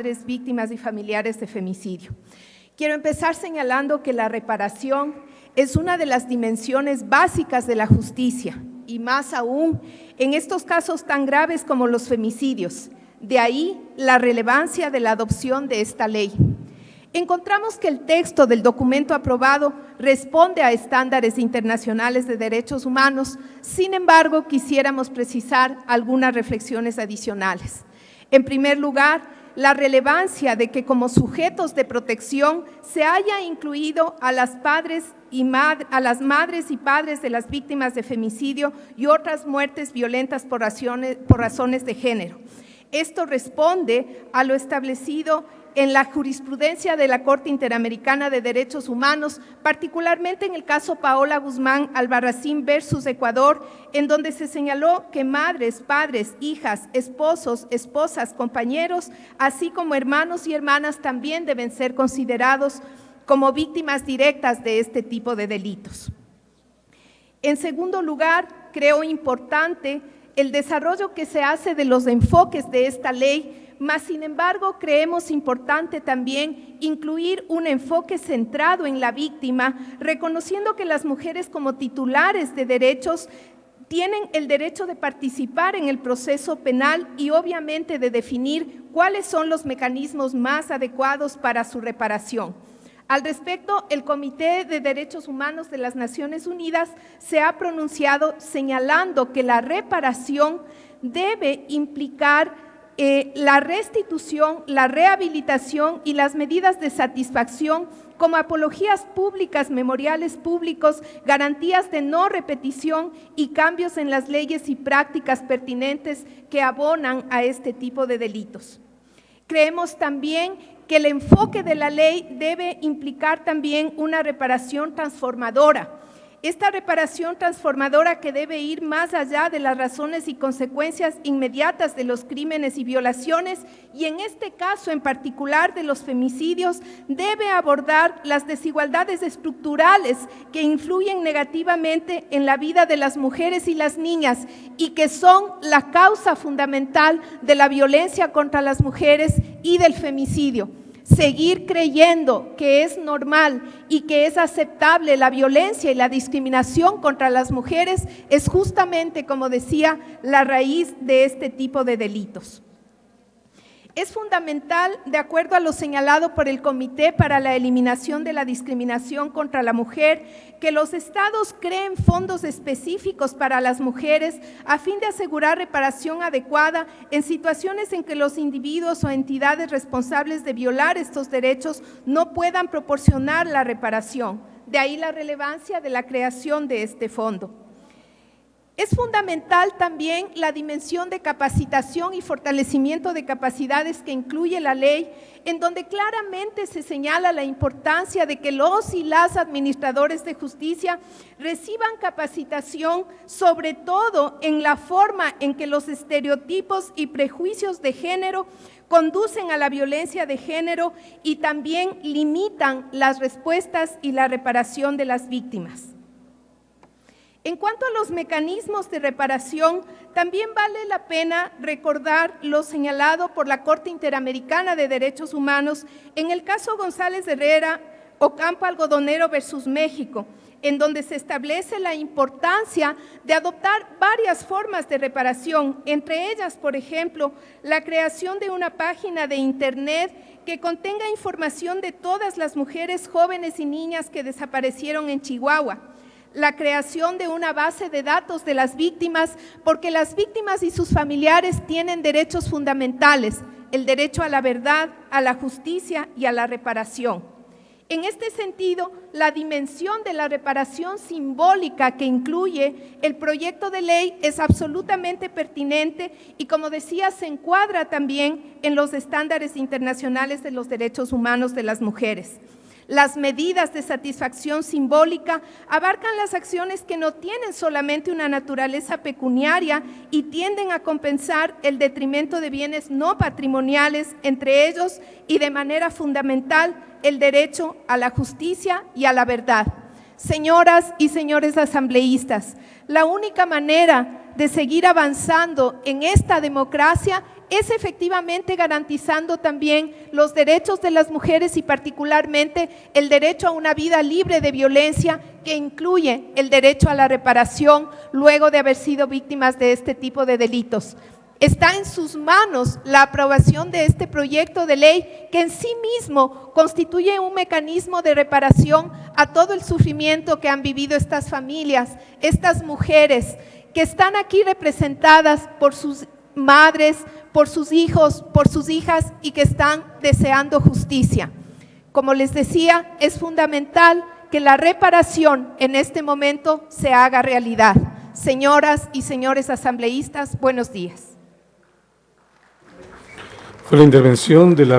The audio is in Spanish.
madres, víctimas y familiares de femicidio. Quiero empezar señalando que la reparación es una de las dimensiones básicas de la justicia, y más aún en estos casos tan graves como los femicidios. De ahí la relevancia de la adopción de esta ley. Encontramos que el texto del documento aprobado responde a estándares internacionales de derechos humanos. Sin embargo, quisiéramos precisar algunas reflexiones adicionales. En primer lugar, la relevancia de que como sujetos de protección se haya incluido a las madres y padres de las víctimas de femicidio y otras muertes violentas por razones de género. Esto responde a lo establecido en la jurisprudencia de la Corte Interamericana de Derechos Humanos, particularmente en el caso Paola Guzmán Albarracín versus Ecuador, en donde se señaló que madres, padres, hijas, esposos, esposas, compañeros, así como hermanos y hermanas también deben ser considerados como víctimas directas de este tipo de delitos. En segundo lugar, creo importante el desarrollo que se hace de los enfoques de esta ley. Mas, sin embargo, creemos importante también incluir un enfoque centrado en la víctima, reconociendo que las mujeres como titulares de derechos tienen el derecho de participar en el proceso penal y obviamente de definir cuáles son los mecanismos más adecuados para su reparación. Al respecto, el Comité de Derechos Humanos de las Naciones Unidas se ha pronunciado señalando que la reparación debe implicar la restitución, la rehabilitación y las medidas de satisfacción como apologías públicas, memoriales públicos, garantías de no repetición y cambios en las leyes y prácticas pertinentes que abonan a este tipo de delitos. Creemos también que el enfoque de la ley debe implicar también una reparación transformadora. Esta reparación transformadora que debe ir más allá de las razones y consecuencias inmediatas de los crímenes y violaciones, y en este caso en particular de los femicidios, debe abordar las desigualdades estructurales que influyen negativamente en la vida de las mujeres y las niñas y que son la causa fundamental de la violencia contra las mujeres y del femicidio. Seguir creyendo que es normal y que es aceptable la violencia y la discriminación contra las mujeres es justamente, como decía, la raíz de este tipo de delitos. Es fundamental, de acuerdo a lo señalado por el Comité para la Eliminación de la Discriminación contra la Mujer, que los estados creen fondos específicos para las mujeres a fin de asegurar reparación adecuada en situaciones en que los individuos o entidades responsables de violar estos derechos no puedan proporcionar la reparación. De ahí la relevancia de la creación de este fondo. Es fundamental también la dimensión de capacitación y fortalecimiento de capacidades que incluye la ley, en donde claramente se señala la importancia de que los y las administradores de justicia reciban capacitación, sobre todo en la forma en que los estereotipos y prejuicios de género conducen a la violencia de género y también limitan las respuestas y la reparación de las víctimas. En cuanto a los mecanismos de reparación, también vale la pena recordar lo señalado por la Corte Interamericana de Derechos Humanos en el caso González Herrera, Ocampo Algodonero versus México, en donde se establece la importancia de adoptar varias formas de reparación, entre ellas, por ejemplo, la creación de una página de internet que contenga información de todas las mujeres, jóvenes y niñas que desaparecieron en Chihuahua, la creación de una base de datos de las víctimas, porque las víctimas y sus familiares tienen derechos fundamentales, el derecho a la verdad, a la justicia y a la reparación. En este sentido, la dimensión de la reparación simbólica que incluye el proyecto de ley es absolutamente pertinente y, como decía, se encuadra también en los estándares internacionales de los derechos humanos de las mujeres. Las medidas de satisfacción simbólica abarcan las acciones que no tienen solamente una naturaleza pecuniaria y tienden a compensar el detrimento de bienes no patrimoniales, entre ellos y de manera fundamental el derecho a la justicia y a la verdad. Señoras y señores asambleístas, la única manera de seguir avanzando en esta democracia es efectivamente garantizando también los derechos de las mujeres y particularmente el derecho a una vida libre de violencia, que incluye el derecho a la reparación luego de haber sido víctimas de este tipo de delitos. Está en sus manos la aprobación de este proyecto de ley que en sí mismo constituye un mecanismo de reparación a todo el sufrimiento que han vivido estas familias, estas mujeres que están aquí representadas por sus madres, por sus hijos, por sus hijas y que están deseando justicia. Como les decía, es fundamental que la reparación en este momento se haga realidad. Señoras y señores asambleístas, buenos días. Con la intervención de la